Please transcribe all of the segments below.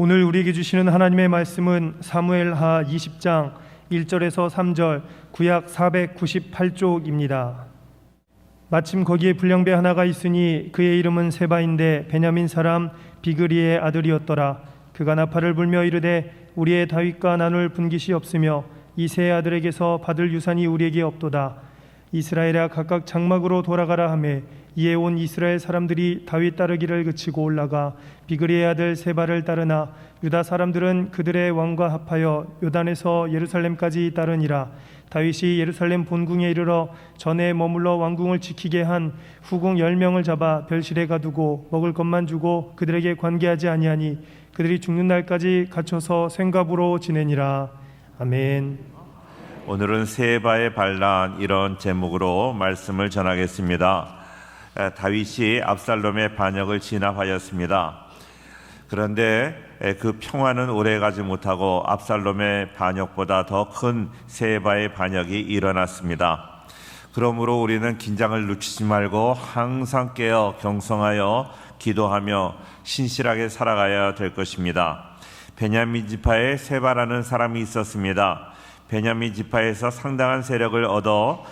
오늘 우리에게 주시는 하나님의 말씀은 사무엘하 20장 1절에서 3절, 구약 498쪽입니다. 마침 거기에 불량배 하나가 있으니 그의 이름은 세바인데 베냐민 사람 비그리의 아들이었더라. 그가 나팔을 불며 이르되 우리의 다윗과 나눌 분깃이 없으며 이 세 아들에게서 받을 유산이 우리에게 없도다. 이스라엘아 각각 장막으로 돌아가라 하매 이에 온 이스라엘 사람들이 다윗 따르기를 그치고 올라가 비그리의 아들 세바를 따르나 유다 사람들은 그들의 왕과 합하여 요단에서 예루살렘까지 따르니라. 다윗이 예루살렘 본궁에 이르러 전에 머물러 왕궁을 지키게 한 후궁 10명을 잡아 별실에 가두고 먹을 것만 주고 그들에게 관계하지 아니하니 그들이 죽는 날까지 갇혀서 생갑으로 지내니라. 아멘. 오늘은 세바의 반란, 이런 제목으로 말씀을 전하겠습니다. 다윗이 압살롬의 반역을 진압하였습니다. 그런데 그 평화는 오래가지 못하고 압살롬의 반역보다 더 큰 세바의 반역이 일어났습니다. 그러므로 우리는 긴장을 늦추지 말고 항상 깨어 경성하여 기도하며 신실하게 살아가야 될 것입니다. 베냐민 지파에 세바라는 사람이 있었습니다. 베냐민 지파에서 상당한 세력을 얻어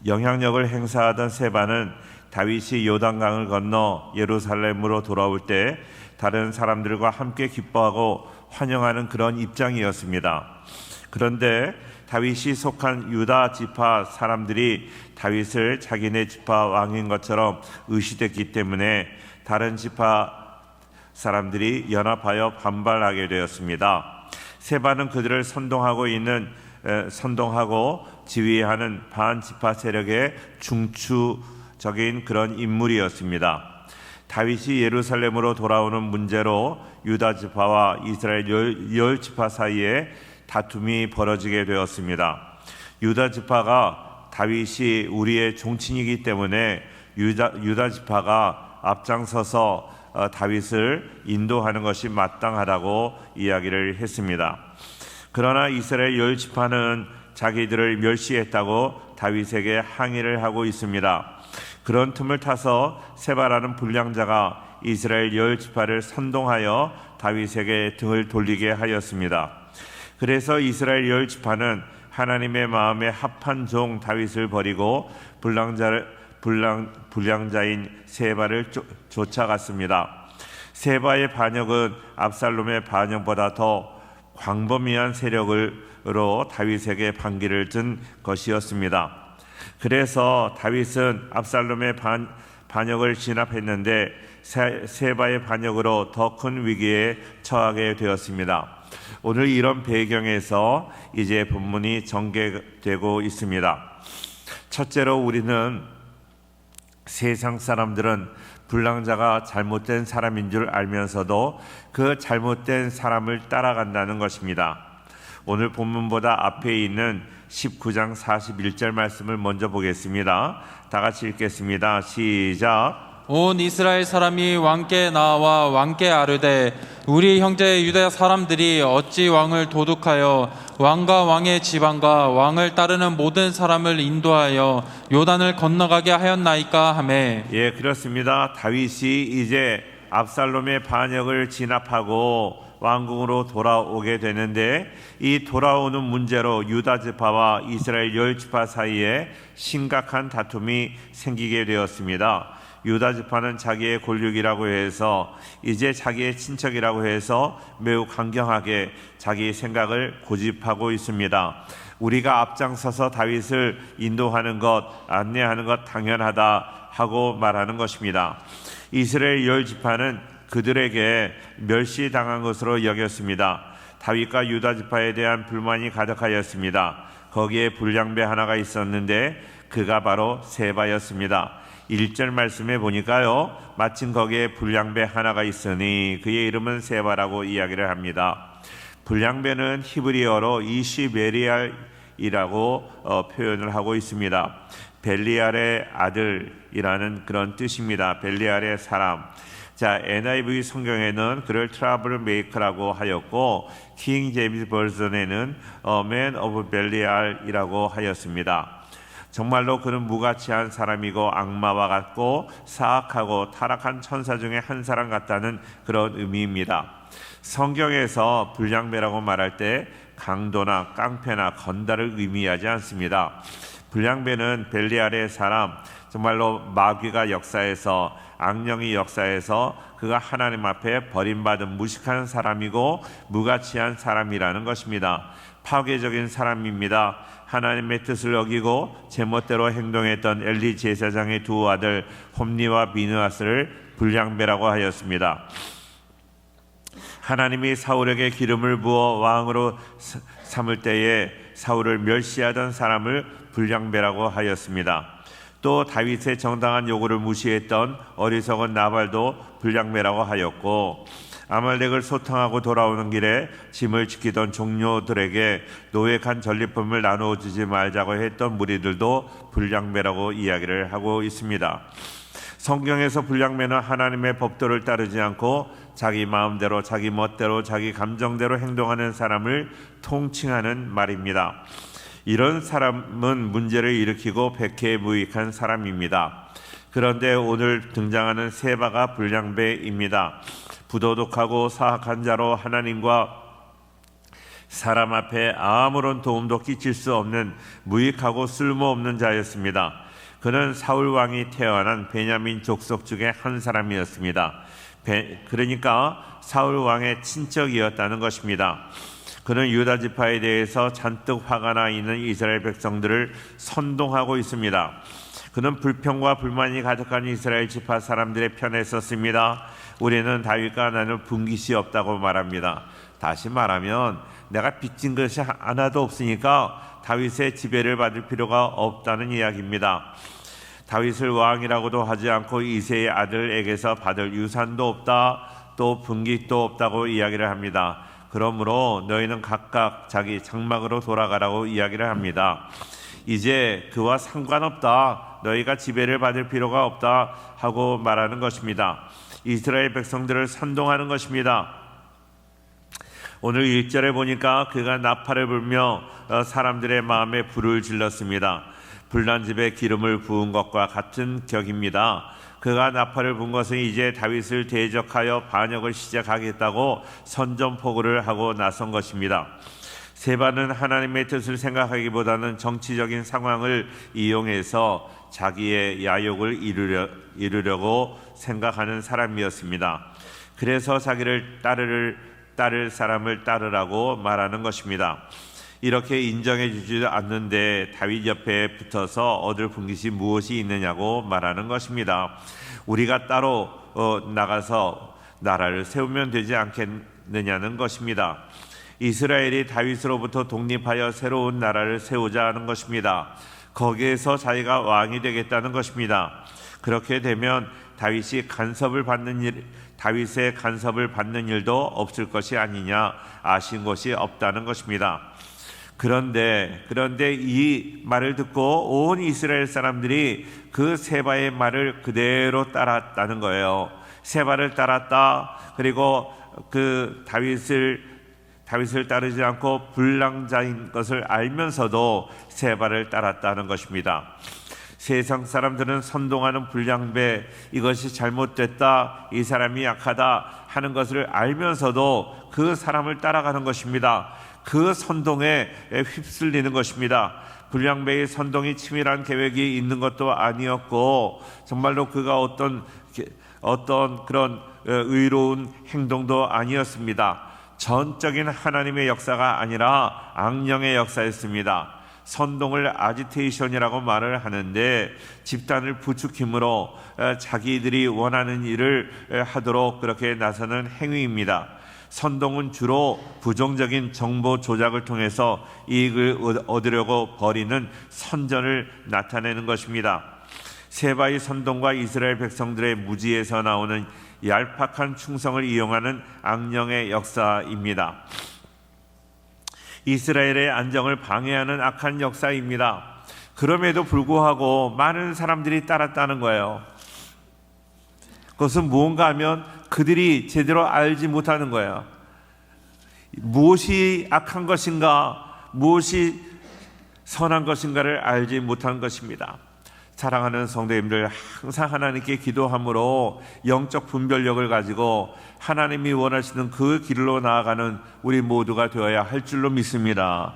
영향력을 행사하던 세바는 다윗이 요단강을 건너 예루살렘으로 돌아올 때 다른 사람들과 함께 기뻐하고 환영하는 그런 입장이었습니다. 그런데 다윗이 속한 유다 지파 사람들이 다윗을 자기네 지파 왕인 것처럼 의시됐기 때문에 다른 지파 사람들이 연합하여 반발하게 되었습니다. 세바는 그들을 선동하고 지휘하는 반지파 세력의 중추적인 그런 인물이었습니다. 다윗이 예루살렘으로 돌아오는 문제로 유다 지파와 이스라엘 열 지파 사이에 다툼이 벌어지게 되었습니다. 유다 지파가 다윗이 우리의 종친이기 때문에 유다 지파가 앞장서서 다윗을 인도하는 것이 마땅하다고 이야기를 했습니다. 그러나 이스라엘 열 지파는 자기들을 멸시했다고 다윗에게 항의를 하고 있습니다. 그런 틈을 타서 세바라는 불량자가 이스라엘 열 지파를 선동하여 다윗에게 등을 돌리게 하였습니다. 그래서 이스라엘 열 지파는 하나님의 마음에 합한 종 다윗을 버리고 불량자인 세바를 쫓아갔습니다. 세바의 반역은 압살롬의 반역보다 더 광범위한 세력으로 다윗에게 반기를 든 것이었습니다. 그래서 다윗은 압살롬의 반역을 진압했는데 세바의 반역으로 더 큰 위기에 처하게 되었습니다. 오늘 이런 배경에서 이제 본문이 전개되고 있습니다. 첫째로 우리는 세상 사람들은 불량자가 잘못된 사람인 줄 알면서도 그 잘못된 사람을 따라간다는 것입니다. 오늘 본문보다 앞에 있는 19장 41절 말씀을 먼저 보겠습니다. 다 같이 읽겠습니다. 시작. 온 이스라엘 사람이 왕께 나와 왕께 아뢰되 우리 형제 유다 사람들이 어찌 왕을 도둑하여 왕과 왕의 지방과 왕을 따르는 모든 사람을 인도하여 요단을 건너가게 하였나이까 하매. 예, 그렇습니다. 다윗이 이제 압살롬의 반역을 진압하고 왕궁으로 돌아오게 되는데 이 돌아오는 문제로 유다 지파와 이스라엘 열 지파 사이에 심각한 다툼이 생기게 되었습니다. 유다 지파는 자기의 골육이라고 해서 이제 자기의 친척이라고 해서 매우 강경하게 자기 생각을 고집하고 있습니다. 우리가 앞장서서 다윗을 인도하는 것, 안내하는 것 당연하다 하고 말하는 것입니다. 이스라엘 열 지파는 그들에게 멸시당한 것으로 여겼습니다. 다윗과 유다 지파에 대한 불만이 가득하였습니다. 거기에 불량배 하나가 있었는데 그가 바로 세바였습니다. 1절 말씀에 보니까요, 마침 거기에 불량배 하나가 있으니 그의 이름은 세바라고 이야기를 합니다. 불량배는 히브리어로 이시베리알이라고 표현을 하고 있습니다. 벨리알의 아들이라는 그런 뜻입니다. 벨리알의 사람. 자, NIV 성경에는 그를 트러블 메이커라고 하였고 킹 제임스 버전에는 Man of Belial이라고 하였습니다. 정말로 그는 무가치한 사람이고 악마와 같고 사악하고 타락한 천사 중에 한 사람 같다는 그런 의미입니다. 성경에서 불량배라고 말할 때 강도나 깡패나 건달을 의미하지 않습니다. 불량배는 벨리알의 사람, 정말로 마귀가 역사에서, 악령이 역사에서 그가 하나님 앞에 버림받은 무식한 사람이고 무가치한 사람이라는 것입니다. 파괴적인 사람입니다. 하나님의 뜻을 어기고 제멋대로 행동했던 엘리 제사장의 두 아들 홈니와 비느하스를 불량배라고 하였습니다. 하나님이 사울에게 기름을 부어 왕으로 삼을 때에 사울을 멸시하던 사람을 불량배라고 하였습니다. 또 다윗의 정당한 요구를 무시했던 어리석은 나발도 불량배라고 하였고, 아말렉을 소탕하고 돌아오는 길에 짐을 지키던 종료들에게 노획한 전리품을 나누어 주지 말자고 했던 무리들도 불량배라고 이야기를 하고 있습니다. 성경에서 불량배는 하나님의 법도를 따르지 않고 자기 마음대로, 자기 멋대로, 자기 감정대로 행동하는 사람을 통칭하는 말입니다. 이런 사람은 문제를 일으키고 백해무익한 사람입니다. 그런데 오늘 등장하는 세바가 불량배입니다. 부도덕하고 사악한 자로 하나님과 사람 앞에 아무런 도움도 끼칠 수 없는 무익하고 쓸모없는 자였습니다. 그는 사울 왕이 태어난 베냐민 족속 중에 한 사람이었습니다. 그러니까 사울 왕의 친척이었다는 것입니다. 그는 유다 지파에 대해서 잔뜩 화가 나 있는 이스라엘 백성들을 선동하고 있습니다. 그는 불평과 불만이 가득한 이스라엘 지파 사람들의 편에 섰습니다. 우리는 다윗과 나눌 분깃이 없다고 말합니다. 다시 말하면 내가 빚진 것이 하나도 없으니까 다윗의 지배를 받을 필요가 없다는 이야기입니다. 다윗을 왕이라고도 하지 않고 이새의 아들에게서 받을 유산도 없다, 또 분깃도 없다고 이야기를 합니다. 그러므로 너희는 각각 자기 장막으로 돌아가라고 이야기를 합니다. 이제 그와 상관없다, 너희가 지배를 받을 필요가 없다 하고 말하는 것입니다. 이스라엘 백성들을 선동하는 것입니다. 오늘 1절에 보니까 그가 나팔을 불며 사람들의 마음에 불을 질렀습니다. 불난 집에 기름을 부은 것과 같은 격입니다. 그가 나팔을 분 것은 이제 다윗을 대적하여 반역을 시작하겠다고 선전포고를 하고 나선 것입니다. 세바는 하나님의 뜻을 생각하기보다는 정치적인 상황을 이용해서 자기의 야욕을 이루려고 생각하는 사람이었습니다. 그래서 자기를 따를 사람을 따르라고 말하는 것입니다. 이렇게 인정해 주지 않는데 다윗 옆에 붙어서 얻을 분깃이 무엇이 있느냐고 말하는 것입니다. 우리가 따로 나가서 나라를 세우면 되지 않겠느냐는 것입니다. 이스라엘이 다윗으로부터 독립하여 새로운 나라를 세우자 하는 것입니다. 거기에서 자기가 왕이 되겠다는 것입니다. 그렇게 되면 다윗의 간섭을 받는 일도 없을 것이 아니냐, 아신 것이 없다는 것입니다. 그런데 이 말을 듣고 온 이스라엘 사람들이 그 세바의 말을 그대로 따랐다는 거예요. 세바를 따랐다. 그리고 그 다윗을 따르지 않고 불량자인 것을 알면서도 세바를 따랐다는 것입니다. 세상 사람들은 선동하는 불량배, 이것이 잘못됐다, 이 사람이 약하다 하는 것을 알면서도 그 사람을 따라가는 것입니다. 그 선동에 휩쓸리는 것입니다. 불량배의 선동이 치밀한 계획이 있는 것도 아니었고, 정말로 그가 어떤 그런 의로운 행동도 아니었습니다. 전적인 하나님의 역사가 아니라 악령의 역사였습니다. 선동을 아지테이션이라고 말을 하는데, 집단을 부추김으로 자기들이 원하는 일을 하도록 그렇게 나서는 행위입니다. 선동은 주로 부정적인 정보 조작을 통해서 이익을 얻으려고 벌이는 선전을 나타내는 것입니다. 세바의 선동과 이스라엘 백성들의 무지에서 나오는 얄팍한 충성을 이용하는 악령의 역사입니다. 이스라엘의 안정을 방해하는 악한 역사입니다. 그럼에도 불구하고 많은 사람들이 따랐다는 거예요. 그것은 무언가 하면 그들이 제대로 알지 못하는 거예요. 무엇이 악한 것인가, 무엇이 선한 것인가를 알지 못한 것입니다. 사랑하는 성도님들, 항상 하나님께 기도함으로 영적 분별력을 가지고 하나님이 원하시는 그 길로 나아가는 우리 모두가 되어야 할 줄로 믿습니다.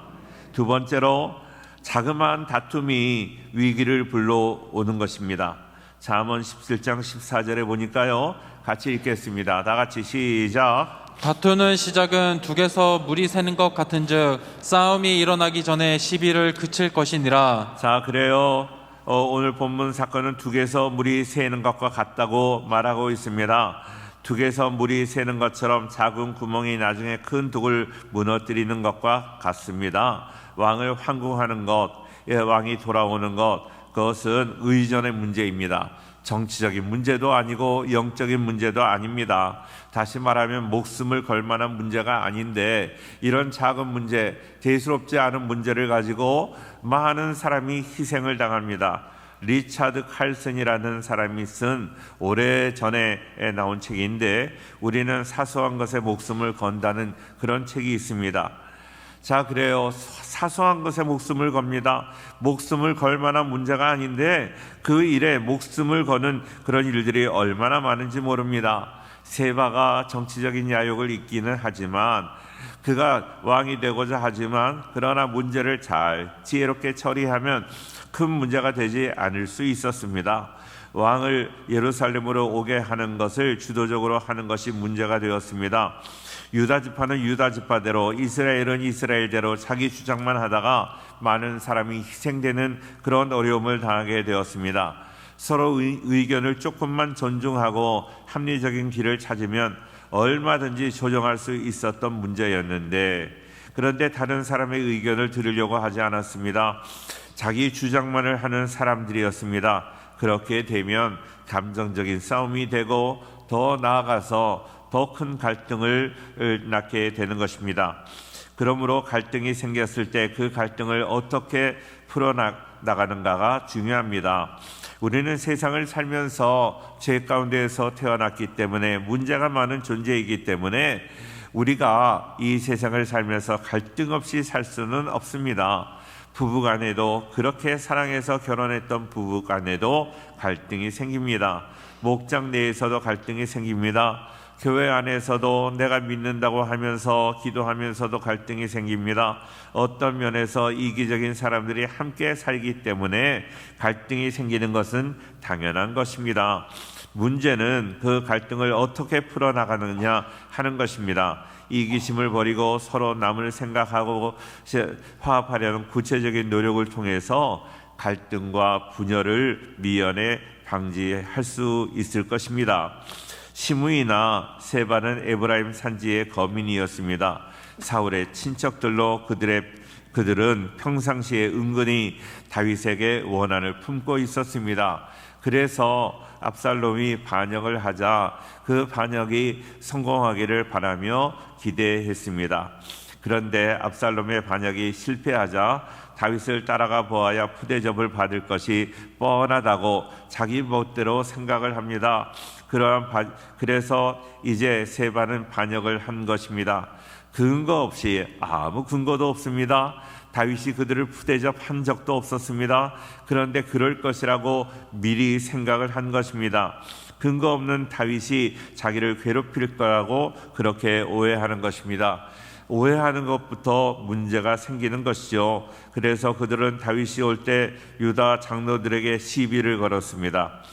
두 번째로, 자그마한 다툼이 위기를 불러오는 것입니다. 잠언 17장 14절에 보니까요, 같이 읽겠습니다. 다 같이 시작. 다투는 시작은 둑에서 물이 새는 것 같은즉 싸움이 일어나기 전에 시비를 그칠 것이니라. 자, 그래요. 오늘 본문 사건은 둑에서 물이 새는 것과 같다고 말하고 있습니다. 둑에서 물이 새는 것처럼 작은 구멍이 나중에 큰 둑을 무너뜨리는 것과 같습니다. 왕을 환궁하는 것, 왕이 돌아오는 것, 그것은 의전의 문제입니다. 정치적인 문제도 아니고 영적인 문제도 아닙니다. 다시 말하면 목숨을 걸 만한 문제가 아닌데, 이런 작은 문제, 대수롭지 않은 문제를 가지고 많은 사람이 희생을 당합니다. 리차드 칼슨이라는 사람이 쓴 오래전에 나온 책인데, 우리는 사소한 것에 목숨을 건다는 그런 책이 있습니다. 자, 그래요. 사소한 것에 목숨을 겁니다. 목숨을 걸 만한 문제가 아닌데 그 일에 목숨을 거는 그런 일들이 얼마나 많은지 모릅니다. 세바가 정치적인 야욕을 있기는 하지만, 그가 왕이 되고자 하지만, 그러나 문제를 잘 지혜롭게 처리하면 큰 문제가 되지 않을 수 있었습니다. 왕을 예루살렘으로 오게 하는 것을 주도적으로 하는 것이 문제가 되었습니다. 유다 지파는 유다 지파대로, 이스라엘은 이스라엘대로 자기 주장만 하다가 많은 사람이 희생되는 그런 어려움을 당하게 되었습니다. 서로 의견을 조금만 존중하고 합리적인 길을 찾으면 얼마든지 조정할 수 있었던 문제였는데, 그런데 다른 사람의 의견을 들으려고 하지 않았습니다. 자기 주장만을 하는 사람들이었습니다. 그렇게 되면 감정적인 싸움이 되고 더 나아가서 더 큰 갈등을 낳게 되는 것입니다. 그러므로 갈등이 생겼을 때 그 갈등을 어떻게 풀어나가는가가 중요합니다. 우리는 세상을 살면서 죄 가운데에서 태어났기 때문에, 문제가 많은 존재이기 때문에 우리가 이 세상을 살면서 갈등 없이 살 수는 없습니다. 부부간에도, 그렇게 사랑해서 결혼했던 부부간에도 갈등이 생깁니다. 목장 내에서도 갈등이 생깁니다. 교회 안에서도 내가 믿는다고 하면서 기도하면서도 갈등이 생깁니다. 어떤 면에서 이기적인 사람들이 함께 살기 때문에 갈등이 생기는 것은 당연한 것입니다. 문제는 그 갈등을 어떻게 풀어나가느냐 하는 것입니다. 이기심을 버리고 서로 남을 생각하고 화합하려는 구체적인 노력을 통해서 갈등과 분열을 미연에 방지할 수 있을 것입니다. 시므이나 세바는 에브라임 산지의 거민이었습니다. 사울의 친척들로 그들은 평상시에 은근히 다윗에게 원한을 품고 있었습니다. 그래서 압살롬이 반역을 하자 그 반역이 성공하기를 바라며 기대했습니다. 그런데 압살롬의 반역이 실패하자 다윗을 따라가 보아야 푸대접을 받을 것이 뻔하다고 자기 멋대로 생각을 합니다. 그래서 이제 세바는 반역을 한 것입니다. 근거 없이, 아무 근거도 없습니다. 다윗이 그들을 푸대접한 적도 없었습니다. 그런데 그럴 것이라고 미리 생각을 한 것입니다. 근거 없는 다윗이 자기를 괴롭힐 거라고 그렇게 오해하는 것입니다. 오해하는 것부터 문제가 생기는 것이죠. 그래서 그들은 다윗이 올 때 유다 장로들에게 시비를 걸었습니다.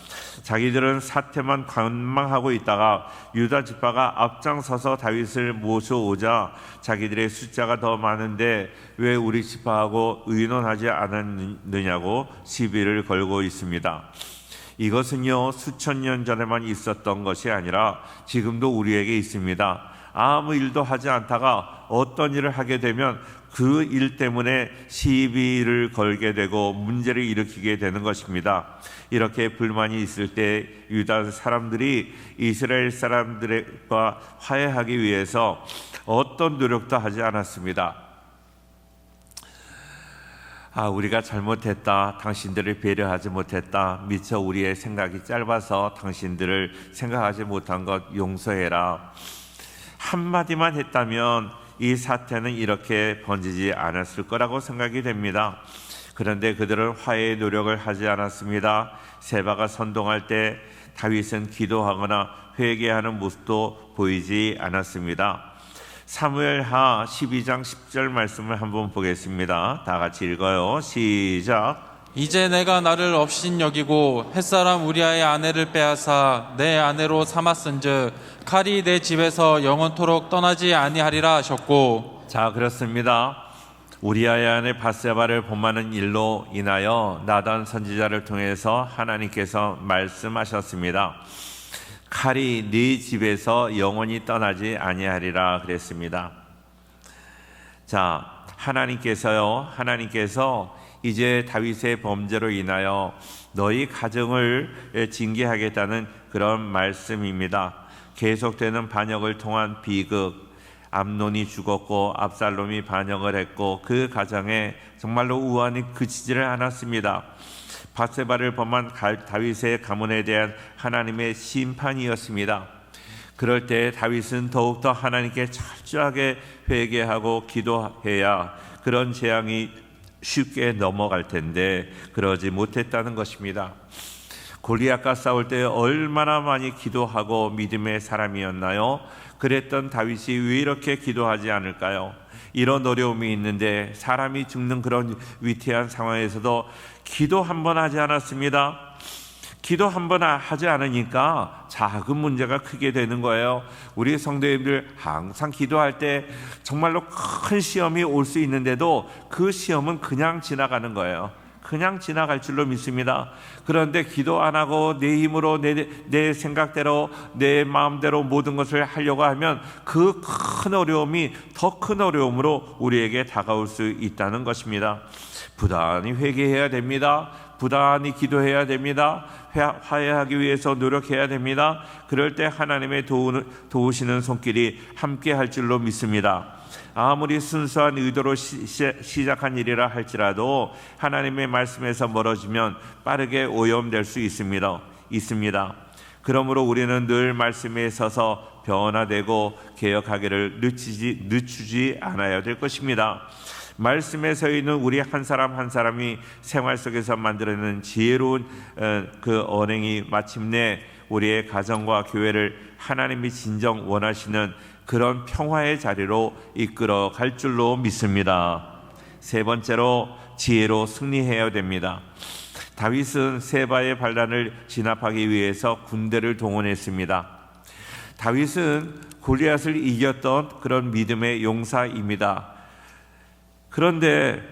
자기들은 사태만 관망하고 있다가 유다 지파가 앞장서서 다윗을 모셔오자 자기들의 숫자가 더 많은데 왜 우리 지파하고 의논하지 않았느냐고 시비를 걸고 있습니다. 이것은요, 수천 년 전에만 있었던 것이 아니라 지금도 우리에게 있습니다. 아무 일도 하지 않다가 어떤 일을 하게 되면 그 일 때문에 시비를 걸게 되고 문제를 일으키게 되는 것입니다. 이렇게 불만이 있을 때 유다 사람들이 이스라엘 사람들과 화해하기 위해서 어떤 노력도 하지 않았습니다. 우리가 잘못했다, 당신들을 배려하지 못했다, 미처 우리의 생각이 짧아서 당신들을 생각하지 못한 것 용서해라. 한마디만 했다면 이 사태는 이렇게 번지지 않았을 거라고 생각이 됩니다. 그런데 그들은 화해의 노력을 하지 않았습니다. 세바가 선동할 때 다윗은 기도하거나 회개하는 모습도 보이지 않았습니다. 사무엘하 12장 10절 말씀을 한번 보겠습니다. 다 같이 읽어요. 시작. 이제 내가 나를 업신 여기고 햇사람 우리아의 아내를 빼앗아 내 아내로 삼았은즉 칼이 내 집에서 영원토록 떠나지 아니하리라 하셨고. 자, 그렇습니다. 우리아의 아내 밧세바를 범하는 일로 인하여 나단 선지자를 통해서 하나님께서 말씀하셨습니다. 칼이 네 집에서 영원히 떠나지 아니하리라 그랬습니다. 자, 하나님께서 이제 다윗의 범죄로 인하여 너희 가정을 징계하겠다는 그런 말씀입니다. 계속되는 반역을 통한 비극, 암논이 죽었고 압살롬이 반역을 했고 그 가정에 정말로 우환이 그치지를 않았습니다. 밧세바를 범한 다윗의 가문에 대한 하나님의 심판이었습니다. 그럴 때 다윗은 더욱더 하나님께 철저하게 회개하고 기도해야 그런 재앙이 쉽게 넘어갈 텐데 그러지 못했다는 것입니다. 골리앗과 싸울 때 얼마나 많이 기도하고 믿음의 사람이었나요? 그랬던 다윗이 왜 이렇게 기도하지 않을까요? 이런 어려움이 있는데 사람이 죽는 그런 위태한 상황에서도 기도 한 번 하지 않았습니다. 기도 한 번 하지 않으니까 작은 문제가 크게 되는 거예요. 우리 성도님들 항상 기도할 때 정말로 큰 시험이 올 수 있는데도 그 시험은 그냥 지나가는 거예요. 그냥 지나갈 줄로 믿습니다. 그런데 기도 안 하고 내 힘으로 내 생각대로 내 마음대로 모든 것을 하려고 하면 그 큰 어려움이 더 큰 어려움으로 우리에게 다가올 수 있다는 것입니다. 부단히 회개해야 됩니다. 부단히 기도해야 됩니다. 화해하기 위해서 노력해야 됩니다. 그럴 때 하나님의 도우시는 손길이 함께 할 줄로 믿습니다. 아무리 순수한 의도로 시작한 일이라 할지라도 하나님의 말씀에서 멀어지면 빠르게 오염될 수 있습니다. 그러므로 우리는 늘 말씀에 서서 변화되고 개혁하기를 늦추지 않아야 될 것입니다. 말씀에 서 있는 우리 한 사람 한 사람이 생활 속에서 만들어내는 지혜로운 그 언행이 마침내 우리의 가정과 교회를 하나님이 진정 원하시는 그런 평화의 자리로 이끌어 갈 줄로 믿습니다. 세 번째로 지혜로 승리해야 됩니다. 다윗은 세바의 반란을 진압하기 위해서 군대를 동원했습니다. 다윗은 골리앗을 이겼던 그런 믿음의 용사입니다. 그런데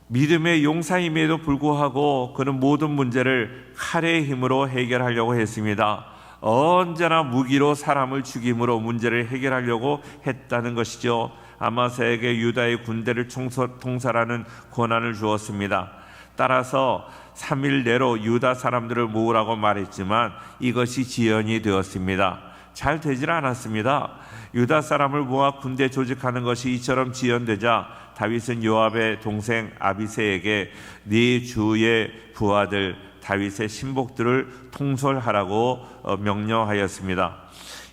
믿음의 용사임에도 불구하고 그는 모든 문제를 칼의 힘으로 해결하려고 했습니다. 언제나 무기로 사람을 죽임으로 문제를 해결하려고 했다는 것이죠. 아마사에게 유다의 군대를 통솔하는 권한을 주었습니다. 따라서 3일 내로 유다 사람들을 모으라고 말했지만 이것이 지연이 되었습니다. 잘 되질 않았습니다. 유다 사람을 모아 군대 조직하는 것이 이처럼 지연되자 다윗은 요압의 동생 아비새에게 네 주의 부하들 다윗의 신복들을 통솔하라고 명령하였습니다.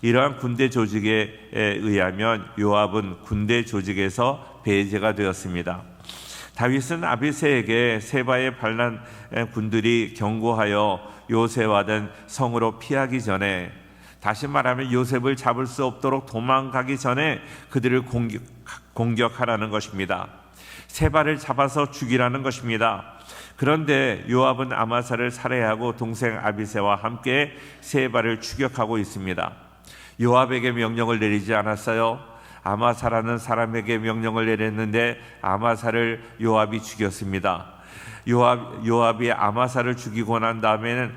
이러한 군대 조직에 의하면 요압은 군대 조직에서 배제가 되었습니다. 다윗은 아비새에게 세바의 반란 군들이 경고하여 요새와든 성으로 피하기 전에, 다시 말하면 요셉을 잡을 수 없도록 도망가기 전에 그들을 공격하라는 것입니다. 세바를 잡아서 죽이라는 것입니다. 그런데 요압은 아마사를 살해하고 동생 아비새와 함께 세바를 추격하고 있습니다. 요압에게 명령을 내리지 않았어요. 아마사라는 사람에게 명령을 내렸는데 아마사를 요압이 죽였습니다. 요압이 아마사를 죽이고 난 다음에는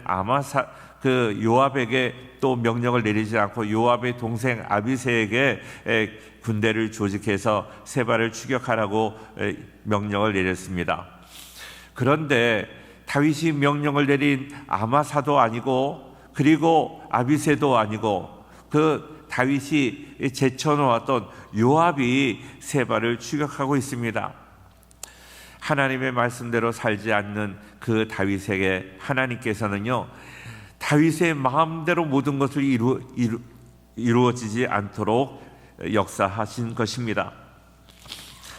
요압에게 또 명령을 내리지 않고 요압의 동생 아비새에게 군대를 조직해서 세바를 추격하라고 명령을 내렸습니다. 그런데 다윗이 명령을 내린 아마사도 아니고 그리고 아비새도 아니고 그 다윗이 제쳐놓았던 요압이 세바를 추격하고 있습니다. 하나님의 말씀대로 살지 않는 그 다윗에게 하나님께서는요, 다윗의 마음대로 모든 것을 이루어지지 않도록 역사하신 것입니다.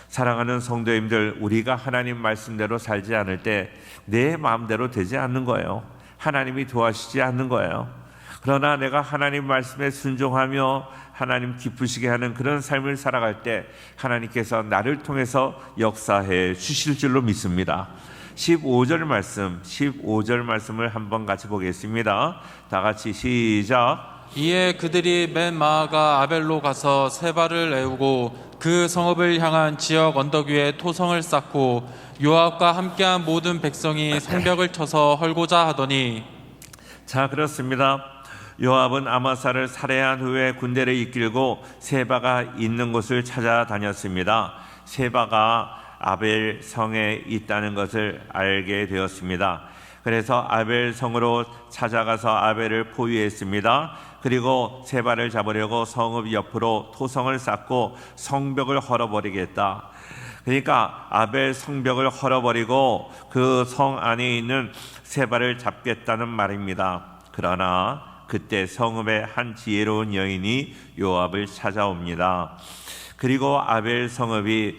사랑하는 성도님들, 우리가 하나님 말씀대로 살지 않을 때 내 마음대로 되지 않는 거예요. 하나님이 도와주지 않는 거예요. 그러나 내가 하나님 말씀에 순종하며 하나님 기쁘시게 하는 그런 삶을 살아갈 때 하나님께서 나를 통해서 역사해 주실 줄로 믿습니다. 15절 말씀을 한번 같이 보겠습니다. 다 같이 시작. 이에 그들이 맨 마아가 아벨로 가서 세바를 애우고 그 성읍을 향한 지역 언덕 위에 토성을 쌓고 요압과 함께한 모든 백성이 성벽을 쳐서 헐고자 하더니. 자, 그렇습니다. 요압은 아마사를 살해한 후에 군대를 이끌고 세바가 있는 곳을 찾아다녔습니다. 세바가 아벨 성에 있다는 것을 알게 되었습니다. 그래서 아벨 성으로 찾아가서 아벨을 포위했습니다. 그리고 세바를 잡으려고 성읍 옆으로 토성을 쌓고 성벽을 헐어버리겠다. 그러니까 아벨 성벽을 헐어버리고 그 성 안에 있는 세바를 잡겠다는 말입니다. 그러나 그때 성읍의 한 지혜로운 여인이 요압을 찾아옵니다. 그리고 아벨 성읍이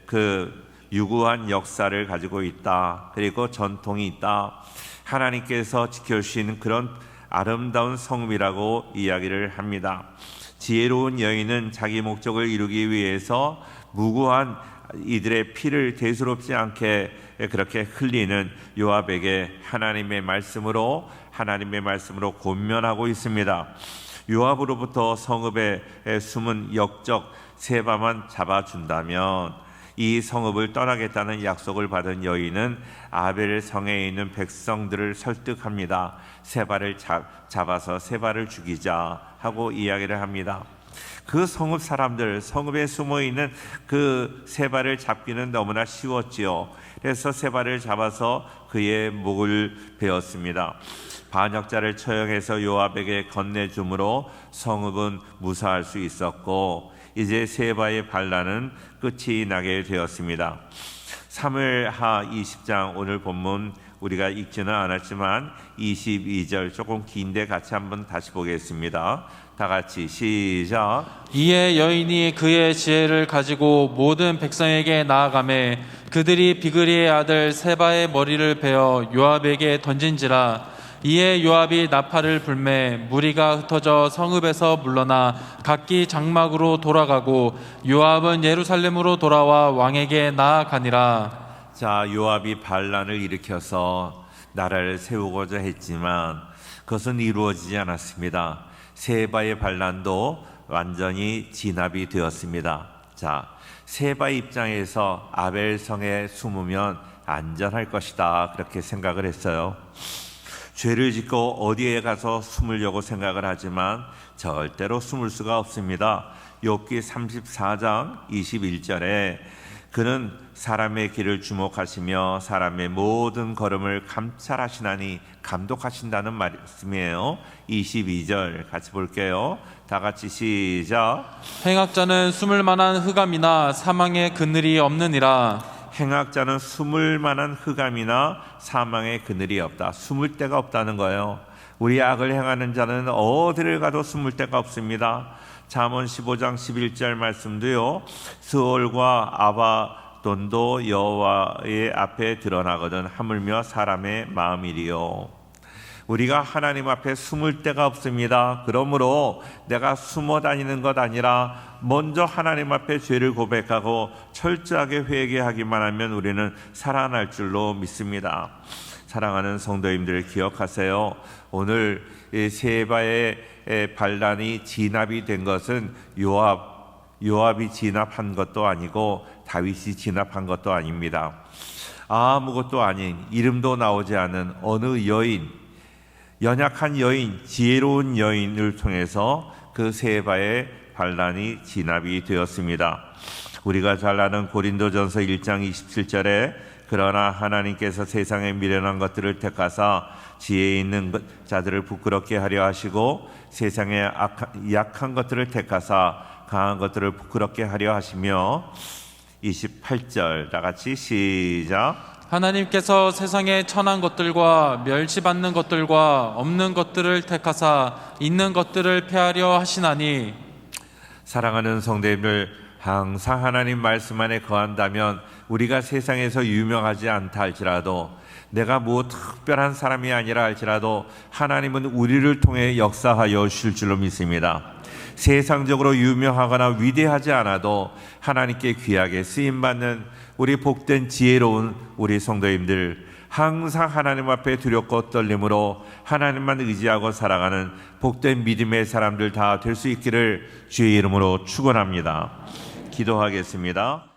그 유구한 역사를 가지고 있다. 그리고 전통이 있다. 하나님께서 지켜주시는 그런 아름다운 성읍이라고 이야기를 합니다. 지혜로운 여인은 자기 목적을 이루기 위해서 무고한 이들의 피를 대수롭지 않게 그렇게 흘리는 요압에게 하나님의 말씀으로 권면하고 있습니다. 요압으로부터 성읍의 숨은 역적 세바만 잡아준다면 이 성읍을 떠나겠다는 약속을 받은 여인은 아벨 성에 있는 백성들을 설득합니다. 세바를 잡아서 세바를 죽이자 하고 이야기를 합니다. 그 성읍 사람들, 성읍에 숨어있는 그 세바를 잡기는 너무나 쉬웠지요. 그래서 세바를 잡아서 그의 목을 베었습니다. 반역자를 처형해서 요압에게 건네줌으로 성읍은 무사할 수 있었고 이제 세바의 반란은 끝이 나게 되었습니다. 사무엘하 20장 오늘 본문 우리가 읽지는 않았지만 22절 조금 긴데 같이 한번 다시 보겠습니다. 다 같이 시작. 이에 여인이 그의 지혜를 가지고 모든 백성에게 나아가매 그들이 비그리의 아들 세바의 머리를 베어 요압에게 던진지라. 이에 요압이 나팔을 불매 무리가 흩어져 성읍에서 물러나 각기 장막으로 돌아가고 요압은 예루살렘으로 돌아와 왕에게 나아가니라. 자, 요압이 반란을 일으켜서 나라를 세우고자 했지만 그것은 이루어지지 않았습니다. 세바의 반란도 완전히 진압이 되었습니다. 자, 세바 입장에서 아벨성에 숨으면 안전할 것이다 그렇게 생각을 했어요. 죄를 짓고 어디에 가서 숨으려고 생각을 하지만 절대로 숨을 수가 없습니다. 욥기 34장 21절에 그는 사람의 길을 주목하시며 사람의 모든 걸음을 감찰하시나니 감독하신다는 말씀이에요. 22절 같이 볼게요. 다 같이 시작. 행악자는 숨을 만한 흑암이나 사망의 그늘이 없느니라. 행악자는 숨을 만한 흑암이나 사망의 그늘이 없다. 숨을 데가 없다는 거예요. 우리 악을 행하는 자는 어디를 가도 숨을 데가 없습니다. 잠언 15장 11절 말씀도요. 스올과 아바돈도 여호와의 앞에 드러나거든 하물며 사람의 마음이리요. 우리가 하나님 앞에 숨을 데가 없습니다. 그러므로 내가 숨어 다니는 것 아니라 먼저 하나님 앞에 죄를 고백하고 철저하게 회개하기만 하면 우리는 살아날 줄로 믿습니다. 사랑하는 성도님들 기억하세요. 오늘 세바의 반란이 진압이 된 것은 요압이 진압한 것도 아니고 다윗이 진압한 것도 아닙니다. 아무것도 아닌 이름도 나오지 않은 어느 여인, 연약한 여인, 지혜로운 여인을 통해서 그 세바의 반란이 진압이 되었습니다. 우리가 잘 아는 고린도전서 1장 27절에 그러나 하나님께서 세상에 미련한 것들을 택하사 지혜 있는 자들을 부끄럽게 하려 하시고 세상에 약한 것들을 택하사 강한 것들을 부끄럽게 하려 하시며 28절 다 같이 시작. 하나님께서 세상에 천한 것들과 멸시받는 것들과 없는 것들을 택하사 있는 것들을 폐하려 하시나니. 사랑하는 성도님들, 항상 하나님 말씀 안에 거한다면 우리가 세상에서 유명하지 않다 할지라도, 내가 뭐 특별한 사람이 아니라 할지라도 하나님은 우리를 통해 역사하여 주실 줄로 믿습니다. 세상적으로 유명하거나 위대하지 않아도 하나님께 귀하게 쓰임받는 우리 복된 지혜로운 우리 성도님들, 항상 하나님 앞에 두렵고 떨림으로 하나님만 의지하고 살아가는 복된 믿음의 사람들 다 될 수 있기를 주의 이름으로 축원합니다. 기도하겠습니다.